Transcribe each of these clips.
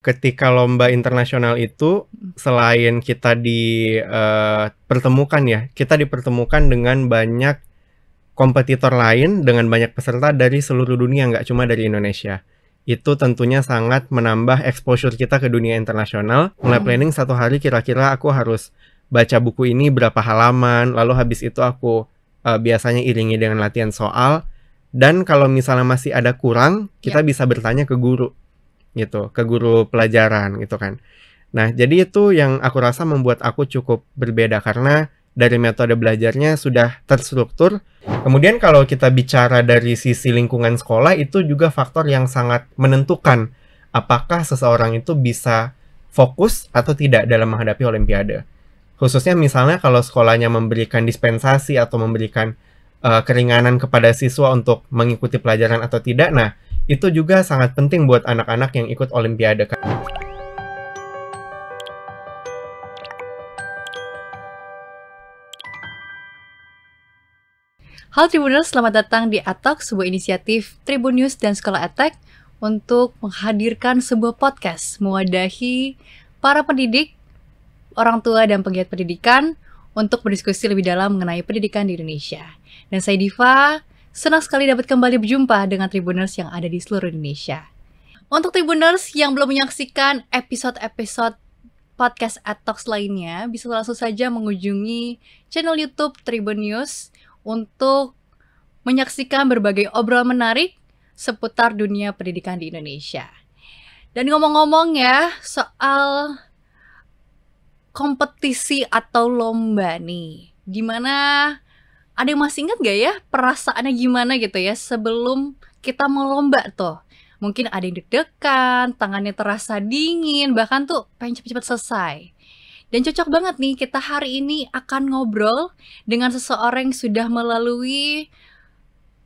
ketika lomba internasional itu selain kita dipertemukan ya, kita dipertemukan dengan banyak kompetitor lain dengan banyak peserta dari seluruh dunia, nggak cuma dari Indonesia. Itu tentunya sangat menambah exposure kita ke dunia internasional. Mulai planning satu hari kira-kira aku harus baca buku ini berapa halaman, lalu habis itu aku biasanya iringi dengan latihan soal. Dan kalau misalnya masih ada kurang, kita bisa bertanya ke guru gitu, ke guru pelajaran gitu kan. Nah, jadi itu yang aku rasa membuat aku cukup berbeda karena dari metode belajarnya sudah terstruktur. Kemudian kalau kita bicara dari sisi lingkungan sekolah, itu juga faktor yang sangat menentukan apakah seseorang itu bisa fokus atau tidak dalam menghadapi olimpiade. Khususnya misalnya kalau sekolahnya memberikan dispensasi atau memberikan keringanan kepada siswa untuk mengikuti pelajaran atau tidak, nah itu juga sangat penting buat anak-anak yang ikut olimpiade. Halo Tribuners, selamat datang di Atok, sebuah inisiatif Tribun News dan Sekolah Etek untuk menghadirkan sebuah podcast mewadahi para pendidik, orang tua, dan penggiat pendidikan untuk berdiskusi lebih dalam mengenai pendidikan di Indonesia. Dan saya Diva, senang sekali dapat kembali berjumpa dengan Tribuners yang ada di seluruh Indonesia. Untuk Tribuners yang belum menyaksikan episode-episode podcast Atok lainnya, bisa langsung saja mengunjungi channel YouTube Tribun News untuk menyaksikan berbagai obrolan menarik seputar dunia pendidikan di Indonesia. Dan ngomong-ngomong ya, soal kompetisi atau lomba nih, gimana, ada yang masih ingat gak ya perasaannya gimana gitu ya sebelum kita mau lomba tuh? Mungkin ada yang deg-degan, tangannya terasa dingin, bahkan tuh pengen cepet-cepet selesai. Dan cocok banget nih, kita hari ini akan ngobrol dengan seseorang yang sudah melalui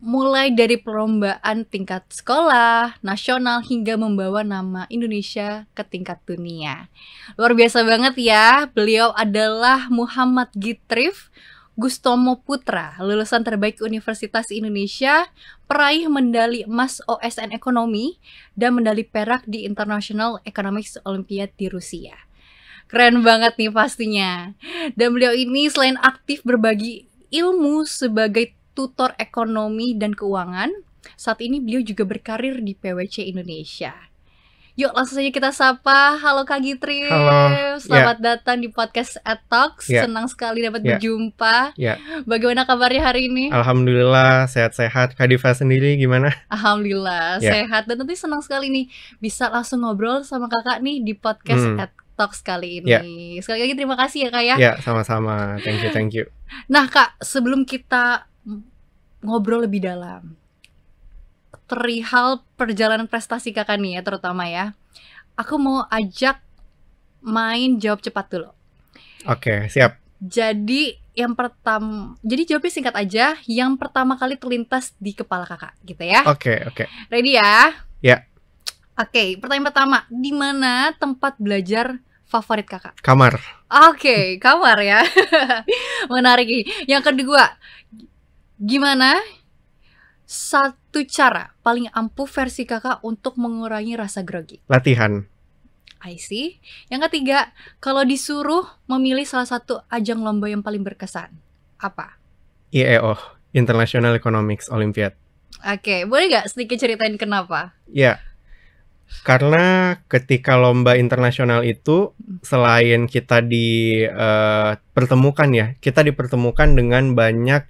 mulai dari perlombaan tingkat sekolah, nasional, hingga membawa nama Indonesia ke tingkat dunia. Luar biasa banget ya, beliau adalah Muhammad Gitrif Gustomo Putra, lulusan terbaik Universitas Indonesia, peraih medali emas OSN Ekonomi, dan medali perak di International Economics Olympiad di Rusia. Keren banget nih pastinya. Dan beliau ini selain aktif berbagi ilmu sebagai tutor ekonomi dan keuangan, saat ini beliau juga berkarir di PwC Indonesia. Yuk langsung saja kita sapa. Halo Kak Gitrif. Halo. Selamat datang di podcast Atok. Senang sekali dapat berjumpa. Bagaimana kabarnya hari ini? Alhamdulillah sehat-sehat. Kak Diva sendiri gimana? Alhamdulillah sehat. Dan nanti senang sekali nih bisa langsung ngobrol sama kakak nih di podcast Atok kali ini. Sekali lagi terima kasih ya Kak ya. Ya, sama-sama. Thank you. Nah Kak, sebelum kita ngobrol lebih dalam perihal perjalanan prestasi kakak nih ya, terutama ya, aku mau ajak main jawab cepat dulu. Oke, siap. Jadi jadi jawabnya singkat aja, yang pertama kali terlintas di kepala kakak gitu ya. Oke. Ready ya? Ya. Oke, pertanyaan pertama, di mana tempat belajar favorit kakak? Kamar. Oke, kamar ya. Menarik nih. Yang kedua, gimana satu cara paling ampuh versi kakak untuk mengurangi rasa grogi? Latihan. I see. Yang ketiga, kalau disuruh memilih salah satu ajang lomba yang paling berkesan, apa? IEO, International Economics Olympiad. Oke, boleh gak sedikit ceritain kenapa? Ya, karena ketika lomba internasional itu selain kita dipertemukan ya, kita dipertemukan dengan banyak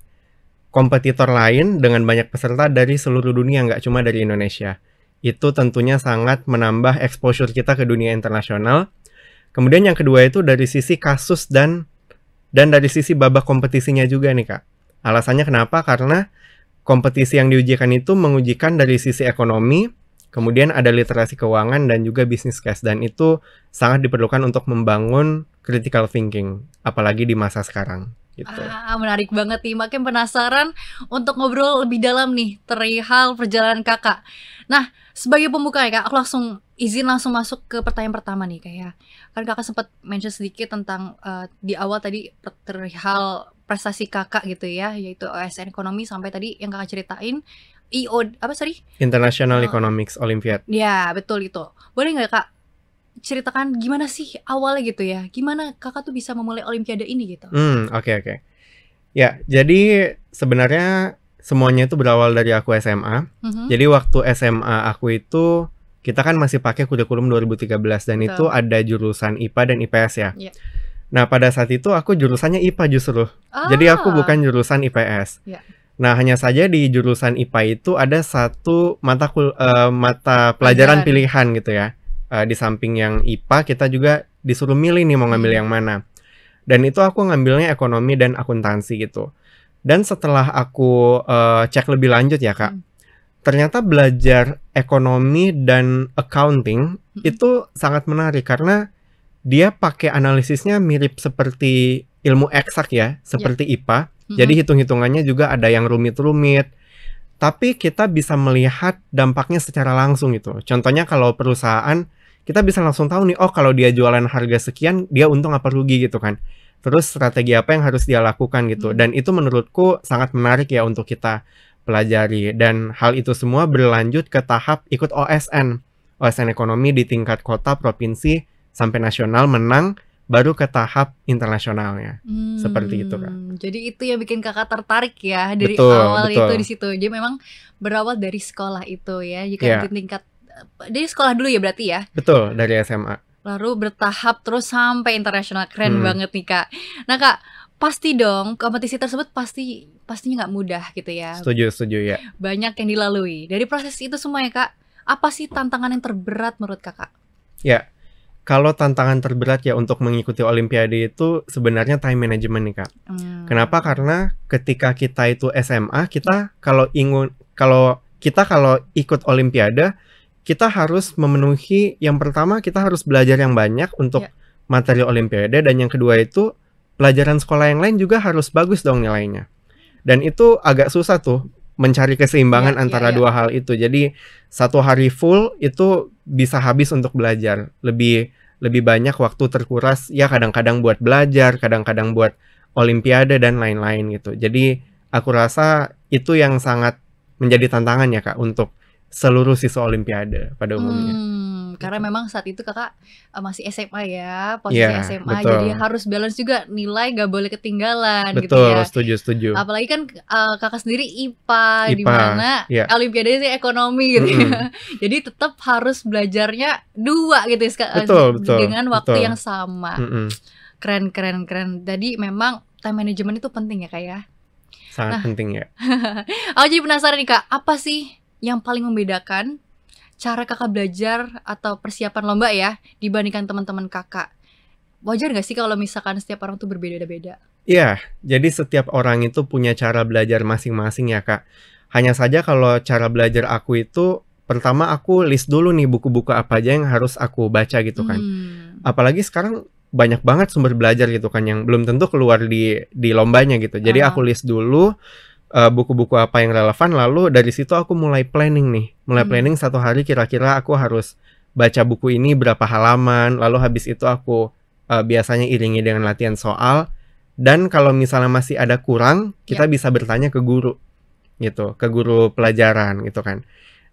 kompetitor lain dengan banyak peserta dari seluruh dunia, nggak cuma dari Indonesia. Itu tentunya sangat menambah exposure kita ke dunia internasional. Kemudian yang kedua itu dari sisi kasus dan dari sisi babak kompetisinya juga nih Kak. Alasannya kenapa? Karena kompetisi yang diujikan itu mengujikan dari sisi ekonomi, kemudian ada literasi keuangan dan juga business case. Dan itu sangat diperlukan untuk membangun critical thinking, apalagi di masa sekarang. Gitu. Menarik banget nih, makin penasaran untuk ngobrol lebih dalam nih perihal perjalanan kakak. Nah, sebagai pembuka ya Kak, aku langsung masuk ke pertanyaan pertama nih kayak. Kan kakak sempat mention sedikit tentang di awal tadi perihal prestasi kakak gitu ya, yaitu OSN Ekonomi sampai tadi yang kakak ceritain International Economics Olympiad. Ya, betul itu. Boleh nggak Kak ceritakan gimana sih awalnya gitu ya? Gimana Kakak tuh bisa memulai olimpiade ini gitu? Oke. Ya, jadi sebenarnya semuanya itu berawal dari aku SMA. Jadi waktu SMA aku itu kita kan masih pakai kurikulum 2013 dan itu Betul. ada jurusan IPA dan IPS ya. Iya. Nah, pada saat itu aku jurusannya IPA justru. Jadi aku bukan jurusan IPS. Iya. Nah, hanya saja di jurusan IPA itu ada satu mata pelajaran pilihan gitu ya. Di samping yang IPA, kita juga disuruh milih nih mau ngambil yang mana. Dan itu aku ngambilnya ekonomi dan akuntansi gitu. Dan setelah aku cek lebih lanjut ya Kak, ternyata belajar ekonomi dan accounting itu sangat menarik karena dia pakai analisisnya mirip seperti ilmu eksak ya, seperti IPA. Jadi hitung-hitungannya juga ada yang rumit-rumit. Tapi kita bisa melihat dampaknya secara langsung gitu. Contohnya kalau perusahaan, kita bisa langsung tahu nih, oh kalau dia jualan harga sekian, dia untung apa rugi gitu kan. Terus strategi apa yang harus dia lakukan gitu. Dan itu menurutku sangat menarik ya untuk kita pelajari. Dan hal itu semua berlanjut ke tahap ikut OSN. OSN ekonomi di tingkat kota, provinsi, sampai nasional menang, baru ke tahap internasionalnya. Seperti itu kan. Jadi itu yang bikin Kakak tertarik ya dari Betul, awal betul. itu di situ. Jadi memang berawal dari sekolah itu ya. Jika Iya. di tingkat dari sekolah dulu ya berarti ya. Betul, dari SMA. Lalu bertahap terus sampai internasional. Keren banget nih Kak. Nah Kak, pasti dong kompetisi tersebut pastinya nggak mudah gitu ya. Setuju ya. Banyak yang dilalui. Dari proses itu semua ya Kak, apa sih tantangan yang terberat menurut Kakak? Ya, kalau tantangan terberat ya untuk mengikuti olimpiade itu sebenarnya time management nih Kak. Kenapa? Karena ketika kita itu SMA, kita kalau ikut olimpiade, kita harus memenuhi, yang pertama kita harus belajar yang banyak untuk materi olimpiade, dan yang kedua itu pelajaran sekolah yang lain juga harus bagus dong nilainya. Dan itu agak susah tuh mencari keseimbangan antara dua hal itu. Jadi satu hari full itu bisa habis untuk belajar. Lebih banyak waktu terkuras ya, kadang-kadang buat belajar, kadang-kadang buat olimpiade dan lain-lain gitu. Jadi aku rasa itu yang sangat menjadi tantangan ya Kak untuk seluruh siswa olimpiade pada umumnya. Karena memang saat itu Kakak masih SMA ya, posisi SMA, betul. jadi harus balance juga, nilai gak boleh ketinggalan gitu Betul, ya. setuju. Apalagi kan Kakak sendiri IPA, di mana olimpiade sih ekonomi gitu ya. Jadi tetap harus belajarnya dua gitu betul, dengan waktu yang betul. sama. Keren. Jadi memang time management itu penting ya Kak ya. Sangat penting ya. Aku jadi penasaran nih Kak, apa sih yang paling membedakan cara Kakak belajar atau persiapan lomba ya dibandingkan teman-teman Kakak? Wajar nggak sih kalau misalkan setiap orang tuh berbeda-beda? Iya, jadi setiap orang itu punya cara belajar masing-masing ya Kak. Hanya saja kalau cara belajar aku itu, pertama aku list dulu nih buku-buku apa aja yang harus aku baca gitu kan. Apalagi sekarang banyak banget sumber belajar gitu kan, yang belum tentu keluar di lombanya gitu. Jadi aku list dulu buku-buku apa yang relevan, lalu dari situ aku mulai planning nih. Planning satu hari kira-kira aku harus baca buku ini berapa halaman, lalu habis itu aku biasanya iringi dengan latihan soal, dan kalau misalnya masih ada kurang, kita bisa bertanya ke guru gitu, ke guru pelajaran gitu kan.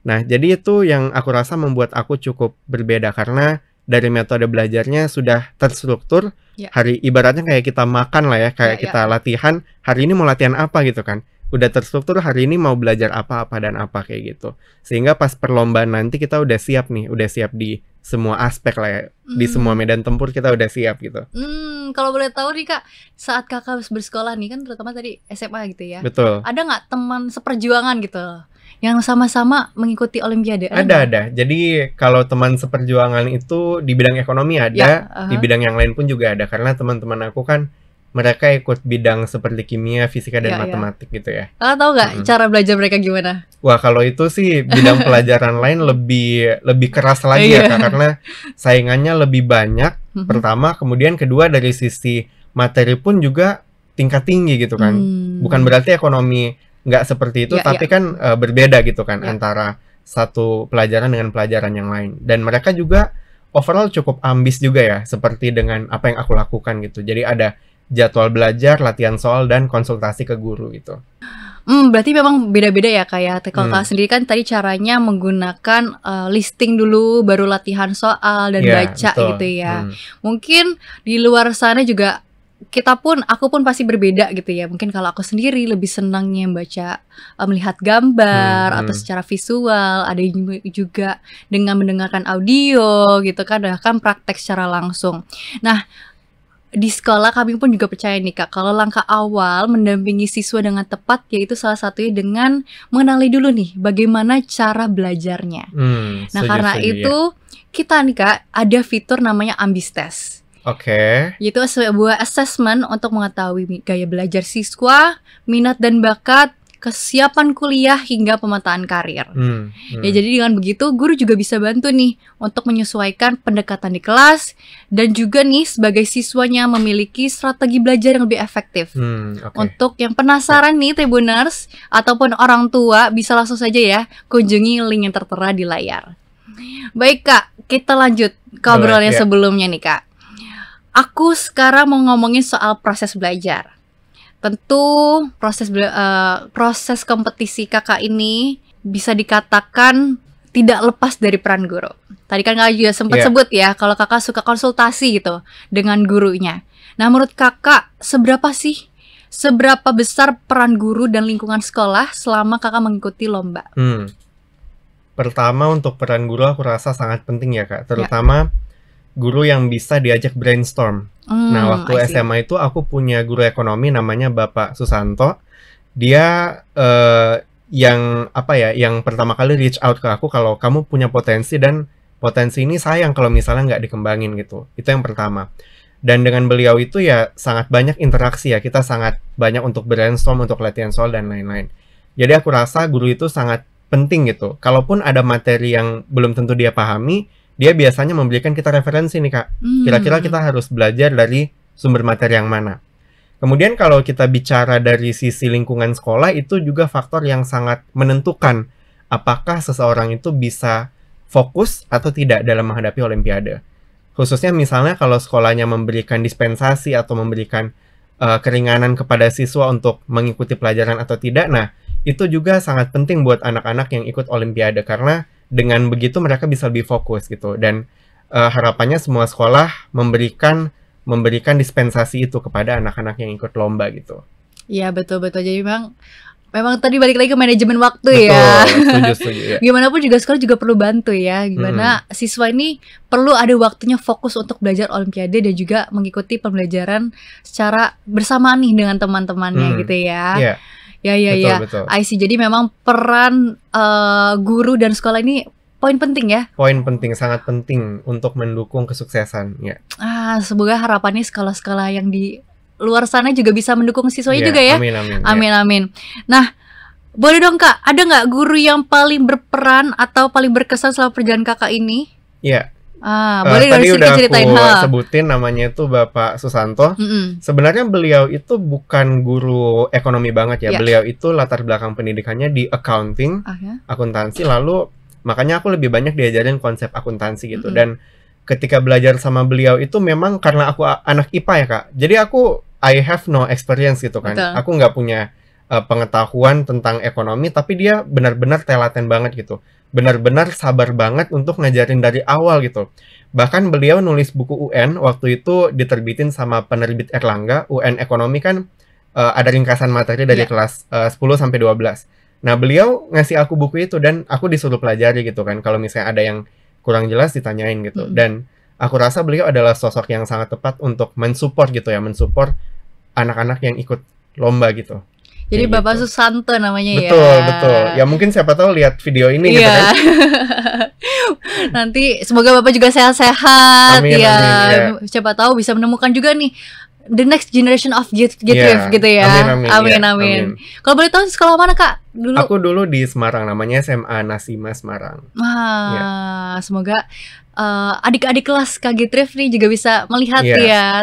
Nah, jadi itu yang aku rasa membuat aku cukup berbeda, karena dari metode belajarnya sudah terstruktur. Hari ibaratnya kayak kita makan lah ya, kayak kita latihan, hari ini mau latihan apa gitu kan. Udah terstruktur, hari ini mau belajar apa dan apa kayak gitu. Sehingga pas perlombaan nanti kita udah siap nih, udah siap di semua aspek lah ya. Di semua medan tempur kita udah siap gitu. Kalau boleh tahu nih Kak, saat Kakak bersekolah nih kan, terutama tadi SMA gitu ya. Betul. Ada nggak teman seperjuangan gitu yang sama-sama mengikuti olimpiade? Ada. Jadi kalau teman seperjuangan itu di bidang ekonomi ada, di bidang yang lain pun juga ada. Karena teman-teman aku kan mereka ikut bidang seperti kimia, fisika, dan matematik gitu ya. Kakak tahu nggak cara belajar mereka gimana? Wah, kalau itu sih bidang pelajaran lain lebih keras lagi ya Kak, karena saingannya lebih banyak. Pertama, kemudian kedua dari sisi materi pun juga tingkat tinggi gitu kan. Bukan berarti ekonomi nggak seperti itu, tapi kan berbeda gitu kan antara satu pelajaran dengan pelajaran yang lain. Dan mereka juga overall cukup ambis juga ya, seperti dengan apa yang aku lakukan gitu. Jadi ada jadwal belajar, latihan soal, dan konsultasi ke guru gitu. Berarti memang beda-beda ya Kak ya. Kalau Kak Hmm, sendiri kan tadi caranya menggunakan listing dulu, baru latihan soal dan ya baca gitu betul. ya. Mungkin di luar sana juga aku pun pasti berbeda gitu ya. Mungkin kalau aku sendiri lebih senangnya baca, melihat Hmm, gambar atau hmm. secara visual, ada yang juga dengan mendengarkan audio gitu kan, bahkan praktek secara langsung. Nah, di sekolah kami pun juga percaya nih Kak, kalau langkah awal mendampingi siswa dengan tepat yaitu salah satunya dengan mengenali dulu nih bagaimana cara belajarnya. Nah, Setuju, karena setuju ya. itu kita nih Kak ada fitur namanya Ambis Test. Oke. Yaitu sebuah assessment untuk mengetahui gaya belajar siswa, minat dan bakat, kesiapan kuliah hingga pemetaan karir. Hmm, Ya, hmm. jadi dengan begitu guru juga bisa bantu nih untuk menyesuaikan pendekatan di kelas dan juga nih sebagai siswanya memiliki strategi belajar yang lebih efektif. Oke. Untuk yang penasaran nih Tribuners ataupun orang tua bisa langsung saja ya kunjungi link yang tertera di layar. Baik Kak, kita lanjut ke Boleh, obrolannya ya. sebelumnya nih Kak. Aku sekarang mau ngomongin soal proses belajar. Tentu proses kompetisi kakak ini bisa dikatakan tidak lepas dari peran guru. Tadi kan kakak juga sempat Iya. sebut ya kalau kakak suka konsultasi gitu dengan gurunya. Nah, menurut kakak seberapa besar peran guru dan lingkungan sekolah selama kakak mengikuti lomba? Pertama untuk peran guru aku rasa sangat penting ya Kak, Ya. terutama guru yang bisa diajak brainstorm. Nah, waktu I see. SMA itu aku punya guru ekonomi namanya Bapak Susanto. Dia yang pertama kali reach out ke aku kalau kamu punya potensi dan potensi ini sayang kalau misalnya nggak dikembangin gitu. Itu yang pertama. Dan dengan beliau itu ya sangat banyak interaksi ya. Kita sangat banyak untuk brainstorm, untuk latihan soal dan lain-lain. Jadi aku rasa guru itu sangat penting gitu. Kalaupun ada materi yang belum tentu dia pahami, dia biasanya memberikan kita referensi nih Kak. Kira-kira kita harus belajar dari sumber materi yang mana. Kemudian kalau kita bicara dari sisi lingkungan sekolah, itu juga faktor yang sangat menentukan apakah seseorang itu bisa fokus atau tidak dalam menghadapi olimpiade. Khususnya misalnya kalau sekolahnya memberikan dispensasi atau memberikan keringanan kepada siswa untuk mengikuti pelajaran atau tidak, nah itu juga sangat penting buat anak-anak yang ikut olimpiade karena dengan begitu mereka bisa lebih fokus gitu. Dan harapannya semua sekolah memberikan dispensasi itu kepada anak-anak yang ikut lomba gitu. Iya, betul-betul. Jadi memang tadi balik lagi ke manajemen waktu ya. Setuju ya. Gimana pun juga sekolah juga perlu bantu ya. Gimana siswa ini perlu ada waktunya fokus untuk belajar olimpiade dan juga mengikuti pembelajaran secara bersamaan nih dengan teman-temannya gitu ya. Iya. Ya. Betul. I see. Jadi memang peran guru dan sekolah ini poin penting ya. Poin penting, sangat penting untuk mendukung kesuksesan ya. Semoga harapannya sekolah-sekolah yang di luar sana juga bisa mendukung siswanya Iya, juga ya. Amin. Nah, boleh dong Kak, ada nggak guru yang paling berperan atau paling berkesan selama perjalanan kakak ini? Iya. Boleh dong Tadi sedikit udah ceritain. aku sebutin namanya itu Bapak Susanto. Sebenarnya beliau itu bukan guru ekonomi banget ya. Ya. Beliau itu latar belakang pendidikannya di accounting, akuntansi, lalu makanya aku lebih banyak diajarin konsep akuntansi gitu. Dan ketika belajar sama beliau itu memang karena aku anak IPA ya Kak. Jadi I have no experience gitu kan. Betul. Aku nggak punya pengetahuan tentang ekonomi, tapi dia benar-benar telaten banget gitu. Benar-benar sabar banget untuk ngajarin dari awal gitu. Bahkan beliau nulis buku UN waktu itu diterbitin sama penerbit Erlangga. UN ekonomi kan ada ringkasan materi dari kelas 10 sampai 12. Nah, beliau ngasih aku buku itu dan aku disuruh pelajari gitu kan. Kalau misalnya ada yang kurang jelas ditanyain gitu. Dan aku rasa beliau adalah sosok yang sangat tepat untuk mensupport gitu ya, mensupport anak-anak yang ikut lomba gitu. Jadi Kayak Bapak gitu. Susanto namanya ya. Betul. Ya mungkin siapa tahu lihat video ini gitu kan. Nanti semoga Bapak juga sehat-sehat Amin, ya. amin, ya. Siapa tahu bisa menemukan juga nih the next generation of Gitrif gitu ya. Amin. Kalau boleh tahu sekolah mana Kak? Dulu. Aku dulu di Semarang, namanya SMA Nasima Semarang. Semoga adik-adik kelas Kak Gitrif nih juga bisa melihat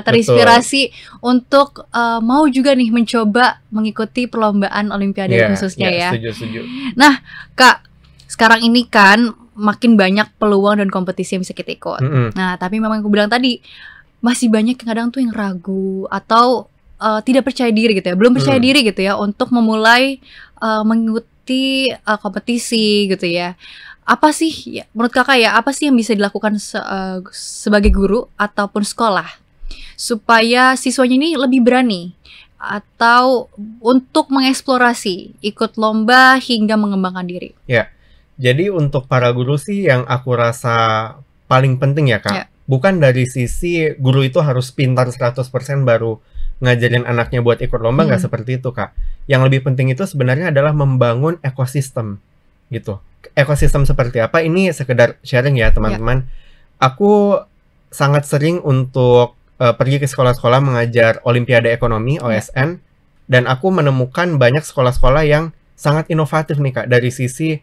terinspirasi untuk mau juga nih mencoba mengikuti perlombaan olimpiade khususnya ya. Setuju. Nah Kak, sekarang ini kan makin banyak peluang dan kompetisi yang bisa kita ikut. Nah tapi memang aku bilang tadi masih banyak yang kadang tuh yang ragu atau tidak percaya diri gitu ya, belum percaya Hmm. diri gitu ya untuk memulai mengikuti kompetisi gitu ya. Apa sih menurut Kakak ya, apa sih yang bisa dilakukan sebagai guru ataupun sekolah supaya siswanya ini lebih berani atau untuk mengeksplorasi, ikut lomba hingga mengembangkan diri? Ya, jadi untuk para guru sih yang aku rasa paling penting ya, Ya. Kak, bukan dari sisi guru itu harus pintar 100% baru ngajarin anaknya buat ikut lomba, nggak seperti itu, Kak. Yang lebih penting itu sebenarnya adalah membangun ekosistem, gitu. Ekosistem seperti apa? Ini sekedar sharing ya, teman-teman. Aku sangat sering untuk pergi ke sekolah-sekolah mengajar Olimpiade Ekonomi, OSN, dan aku menemukan banyak sekolah-sekolah yang sangat inovatif nih, Kak, dari sisi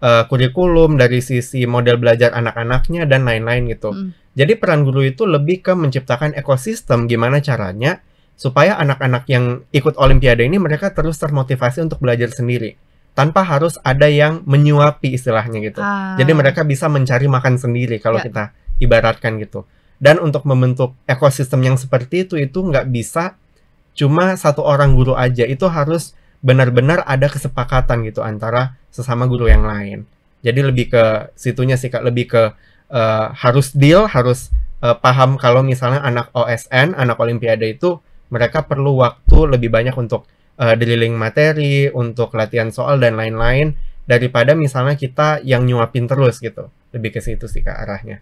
kurikulum, dari sisi model belajar anak-anaknya, dan lain-lain gitu. Jadi peran guru itu lebih ke menciptakan ekosistem, gimana caranya supaya anak-anak yang ikut Olimpiade ini mereka terus termotivasi untuk belajar sendiri, tanpa harus ada yang menyuapi istilahnya gitu. Jadi mereka bisa mencari makan sendiri kalau kita ibaratkan gitu. Dan untuk membentuk ekosistem yang seperti itu nggak bisa cuma satu orang guru aja, itu harus benar-benar ada kesepakatan gitu antara sesama guru yang lain. Jadi lebih ke situnya sih, Kak, lebih ke harus deal, harus paham kalau misalnya anak OSN, anak Olimpiade itu mereka perlu waktu lebih banyak untuk drilling materi, untuk latihan soal dan lain-lain, daripada misalnya kita yang nyuapin terus gitu. Lebih ke situ sih, Kak, arahnya.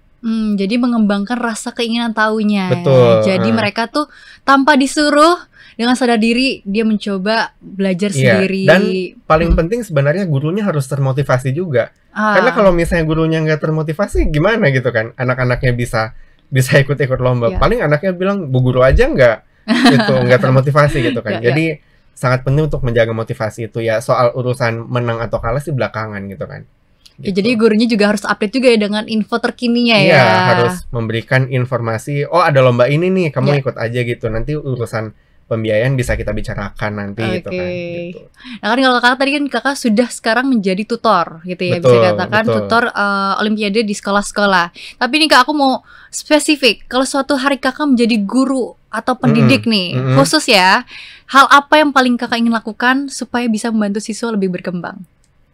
Jadi mengembangkan rasa keinginan tahunya. Betul. Jadi mereka tuh tanpa disuruh, dengan sadar diri dia mencoba belajar sendiri. Dan paling penting sebenarnya gurunya harus termotivasi juga. Karena kalau misalnya gurunya nggak termotivasi, gimana gitu kan? Anak-anaknya bisa ikut-ikut lomba. Paling anaknya bilang, Bu Guru aja nggak termotivasi gitu kan. Jadi sangat penting untuk menjaga motivasi itu ya. Soal urusan menang atau kalah sih belakangan gitu kan. Gitu. Jadi gurunya juga harus update juga ya dengan info terkininya ya. Iya, harus memberikan informasi. Oh, ada lomba ini nih, kamu ikut aja gitu. Nanti urusan pembiayaan bisa kita bicarakan nanti gitu kan. Gitu. Nah kan kalau kakak tadi kan kakak sudah sekarang menjadi tutor gitu ya, bisa dikatakan tutor Olimpiade di sekolah-sekolah. Tapi nih Kak, aku mau spesifik. Kalau suatu hari kakak menjadi guru atau pendidik nih, khusus ya, hal apa yang paling kakak ingin lakukan supaya bisa membantu siswa lebih berkembang?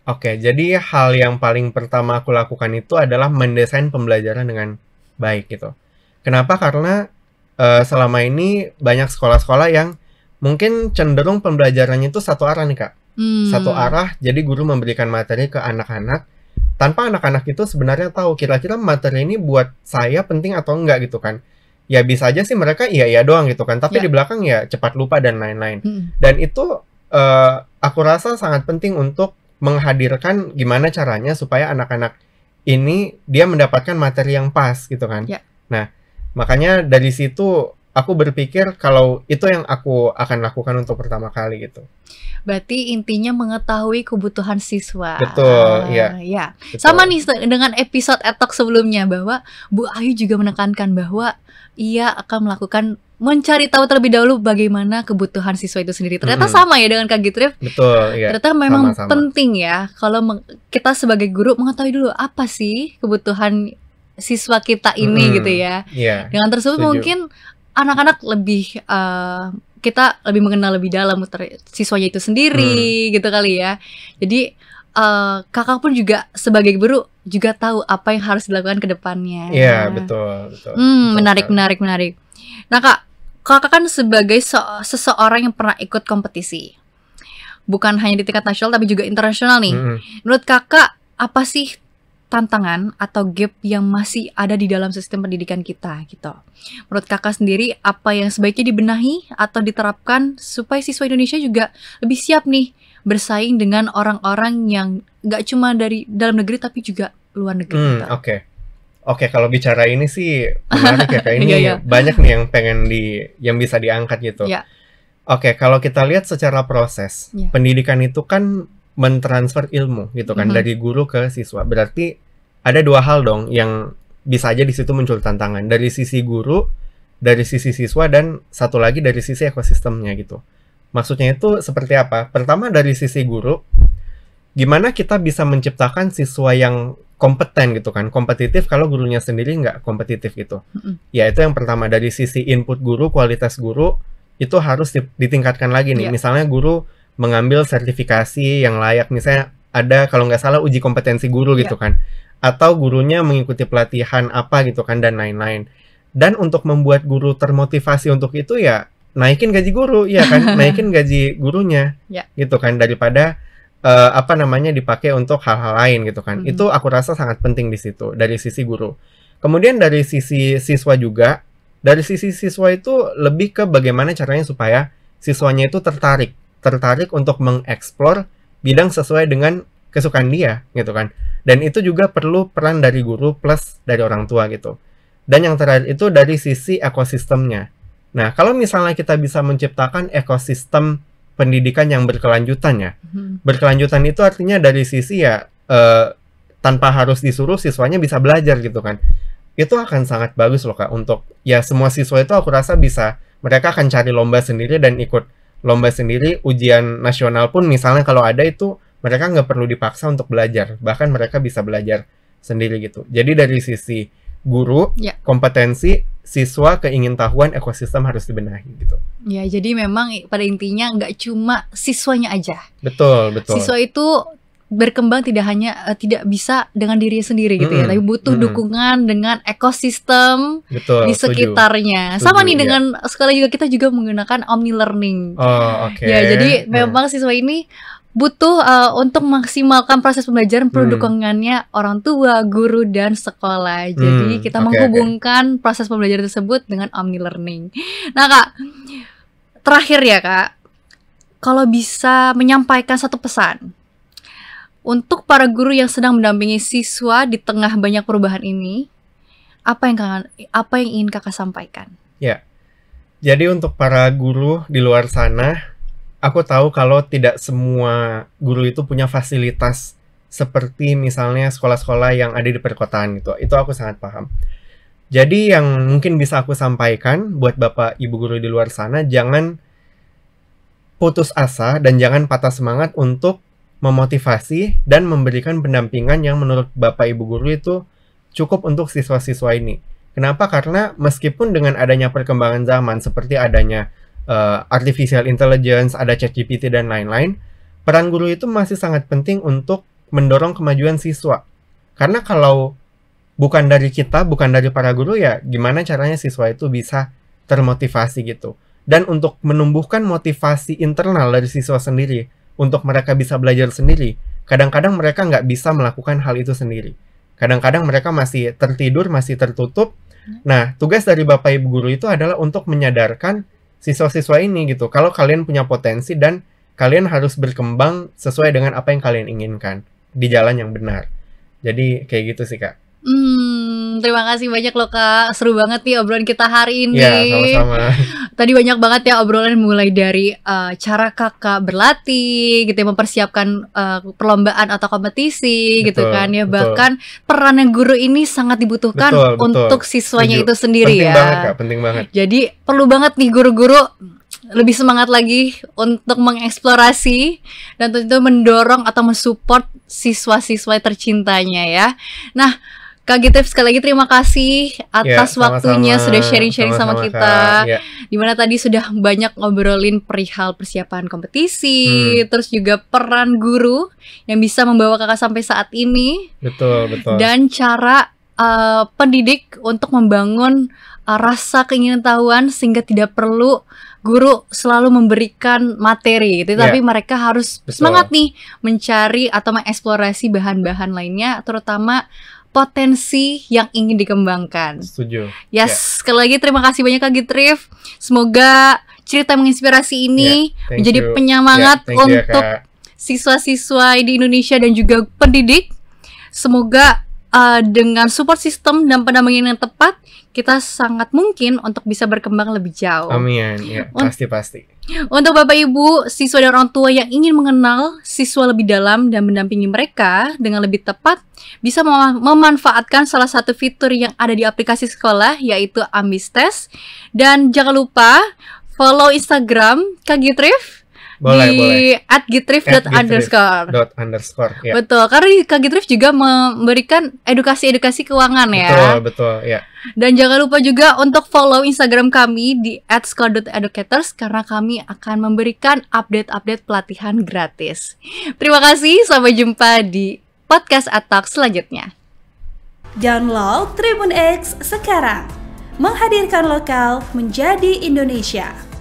Oke, jadi hal yang paling pertama aku lakukan itu adalah mendesain pembelajaran dengan baik gitu. Kenapa? Karena selama ini banyak sekolah-sekolah yang mungkin cenderung pembelajarannya itu satu arah nih, Kak. Satu arah, jadi guru memberikan materi ke anak-anak tanpa anak-anak itu sebenarnya tahu kira-kira materi ini buat saya penting atau enggak gitu kan. Ya bisa aja sih mereka iya doang gitu kan, tapi di belakang ya cepat lupa dan lain-lain. Dan itu aku rasa sangat penting untuk menghadirkan gimana caranya supaya anak-anak ini dia mendapatkan materi yang pas gitu kan. Nah, makanya dari situ aku berpikir kalau itu yang aku akan lakukan untuk pertama kali gitu. Berarti intinya mengetahui kebutuhan siswa. Betul, iya. Ya. Sama nih dengan episode etok sebelumnya, bahwa Bu Ayu juga menekankan bahwa ia akan melakukan mencari tahu terlebih dahulu bagaimana kebutuhan siswa itu sendiri. Ternyata sama ya dengan Kak Gitrif. Betul, iya. Ternyata memang penting ya kalau kita sebagai guru mengetahui dulu apa sih kebutuhan siswa kita ini gitu ya. Dengan tersebut mungkin anak-anak lebih kita lebih mengenal lebih dalam siswanya itu sendiri gitu kali ya. Jadi kakak pun juga sebagai guru juga tahu apa yang harus dilakukan ke depannya. Iya, betul. Menarik. Nah kakak kan sebagai seseorang yang pernah ikut kompetisi, bukan hanya di tingkat nasional tapi juga internasional nih. Menurut kakak apa sih tantangan atau gap yang masih ada di dalam sistem pendidikan kita gitu? Menurut kakak sendiri apa yang sebaiknya dibenahi atau diterapkan supaya siswa Indonesia juga lebih siap nih bersaing dengan orang-orang yang gak cuma dari dalam negeri tapi juga luar negeri gitu? Oke, kalau bicara ini sih menarik ya, kayak ini banyak nih yang bisa diangkat gitu. Oke, kalau kita lihat secara proses, pendidikan itu kan mentransfer ilmu gitu kan dari guru ke siswa. Berarti ada dua hal dong yang bisa aja di situ muncul tantangan, dari sisi guru, dari sisi siswa, dan satu lagi dari sisi ekosistemnya gitu. Maksudnya itu seperti apa? Pertama dari sisi guru, gimana kita bisa menciptakan siswa yang kompeten gitu kan, kompetitif kalau gurunya sendiri nggak kompetitif gitu. Ya itu yang pertama, dari sisi input guru, kualitas guru, itu harus ditingkatkan lagi nih. Iya. Misalnya guru mengambil sertifikasi yang layak, misalnya ada kalau nggak salah uji kompetensi guru Iya. gitu kan, atau gurunya mengikuti pelatihan apa gitu kan, dan lain-lain. Dan untuk membuat guru termotivasi untuk itu ya naikin gaji guru, ya kan, naikin gaji gurunya, Ya. gitu kan, daripada dipakai untuk hal-hal lain gitu kan. Itu aku rasa sangat penting di situ dari sisi guru. Kemudian dari sisi siswa juga, dari sisi siswa itu lebih ke bagaimana caranya supaya siswanya itu tertarik untuk mengeksplor bidang sesuai dengan kesukaan dia gitu kan. Dan itu juga perlu peran dari guru plus dari orang tua gitu. Dan yang terakhir itu dari sisi ekosistemnya. Nah, kalau misalnya kita bisa menciptakan ekosistem pendidikan yang berkelanjutan ya. Berkelanjutan itu artinya dari sisi ya tanpa harus disuruh siswanya bisa belajar gitu kan. Itu akan sangat bagus loh Kak, untuk ya semua siswa itu aku rasa bisa, mereka akan cari lomba sendiri dan ikut lomba sendiri. Ujian nasional pun misalnya kalau ada itu mereka nggak perlu dipaksa untuk belajar, bahkan mereka bisa belajar sendiri gitu. Jadi dari sisi guru, Ya. kompetensi, siswa, keingintahuan, ekosistem harus dibenahi gitu. Ya, jadi memang pada intinya nggak cuma siswanya aja. Betul, betul. Siswa itu berkembang tidak hanya tidak bisa dengan dirinya sendiri gitu ya, tapi butuh dukungan dengan ekosistem Betul, di sekitarnya. Sama nih Setuju, dengan sekolah juga, kita juga menggunakan Omni Learning. Oh, oke. Ya, jadi memang siswa ini butuh untuk memaksimalkan proses pembelajaran perlu dukungannya orang tua, guru, dan sekolah. Jadi kita menghubungkan proses pembelajaran tersebut dengan Omni Learning. Nah Kak, terakhir ya Kak, kalau bisa menyampaikan satu pesan untuk para guru yang sedang mendampingi siswa di tengah banyak perubahan ini, apa yang ingin Kakak sampaikan? Ya, jadi untuk para guru di luar sana, aku tahu kalau tidak semua guru itu punya fasilitas seperti misalnya sekolah-sekolah yang ada di perkotaan gitu. Itu aku sangat paham. Jadi yang mungkin bisa aku sampaikan buat Bapak Ibu guru di luar sana, jangan putus asa dan jangan patah semangat untuk memotivasi dan memberikan pendampingan yang menurut Bapak Ibu guru itu cukup untuk siswa-siswa ini. Kenapa? Karena meskipun dengan adanya perkembangan zaman seperti adanya artificial intelligence, ada ChatGPT dan lain-lain, peran guru itu masih sangat penting untuk mendorong kemajuan siswa. Karena kalau bukan dari kita, bukan dari para guru, ya gimana caranya siswa itu bisa termotivasi gitu. Dan untuk menumbuhkan motivasi internal dari siswa sendiri, untuk mereka bisa belajar sendiri, kadang-kadang mereka nggak bisa melakukan hal itu sendiri. Kadang-kadang mereka masih tertidur, masih tertutup. Nah, tugas dari Bapak Ibu guru itu adalah untuk menyadarkan siswa-siswa ini gitu, kalau kalian punya potensi dan kalian harus berkembang sesuai dengan apa yang kalian inginkan di jalan yang benar. Jadi kayak gitu sih Kak. Terima kasih banyak loh Kak, seru banget nih obrolan kita hari ini. Ya, sama-sama. Tadi banyak banget ya obrolan, mulai dari cara Kakak berlatih gitu ya, mempersiapkan perlombaan atau kompetisi gitu kan ya, bahkan peran guru ini sangat dibutuhkan untuk siswanya itu sendiri. Penting ya. Banget Kak, penting banget. Jadi perlu banget nih guru-guru lebih semangat lagi untuk mengeksplorasi dan tentu mendorong atau mensupport siswa-siswa tercintanya ya. Nah, Kak Gitrif, sekali lagi terima kasih atas waktunya sudah sharing-sharing sama kita. Dimana tadi sudah banyak ngobrolin perihal persiapan kompetisi, terus juga peran guru yang bisa membawa Kakak sampai saat ini. Betul. Dan cara pendidik untuk membangun rasa keingintahuan sehingga tidak perlu guru selalu memberikan materi gitu, tapi mereka harus semangat nih mencari atau mengeksplorasi bahan-bahan lainnya, terutama potensi yang ingin dikembangkan. Setuju. Sekali lagi terima kasih banyak Kak Gitrif. Semoga cerita menginspirasi ini menjadi penyemangat untuk siswa-siswa di Indonesia dan juga pendidik. Semoga dengan support system dan pendampingan yang tepat, kita sangat mungkin untuk bisa berkembang lebih jauh. Amin. Ya, pasti. Untuk Bapak Ibu, siswa dan orang tua yang ingin mengenal siswa lebih dalam dan mendampingi mereka dengan lebih tepat, bisa memanfaatkan salah satu fitur yang ada di aplikasi sekolah, yaitu Ambis Test. Dan jangan lupa follow Instagram Kak Gitrif di @gitrif._. Ya. Betul, karena Kak Gitrif juga memberikan edukasi keuangan ya. Betul, ya. Dan jangan lupa juga untuk follow Instagram kami di @scholar.educators karena kami akan memberikan update-update pelatihan gratis. Terima kasih, sampai jumpa di podcast Atalk selanjutnya. Download Tribun X sekarang, menghadirkan lokal menjadi Indonesia.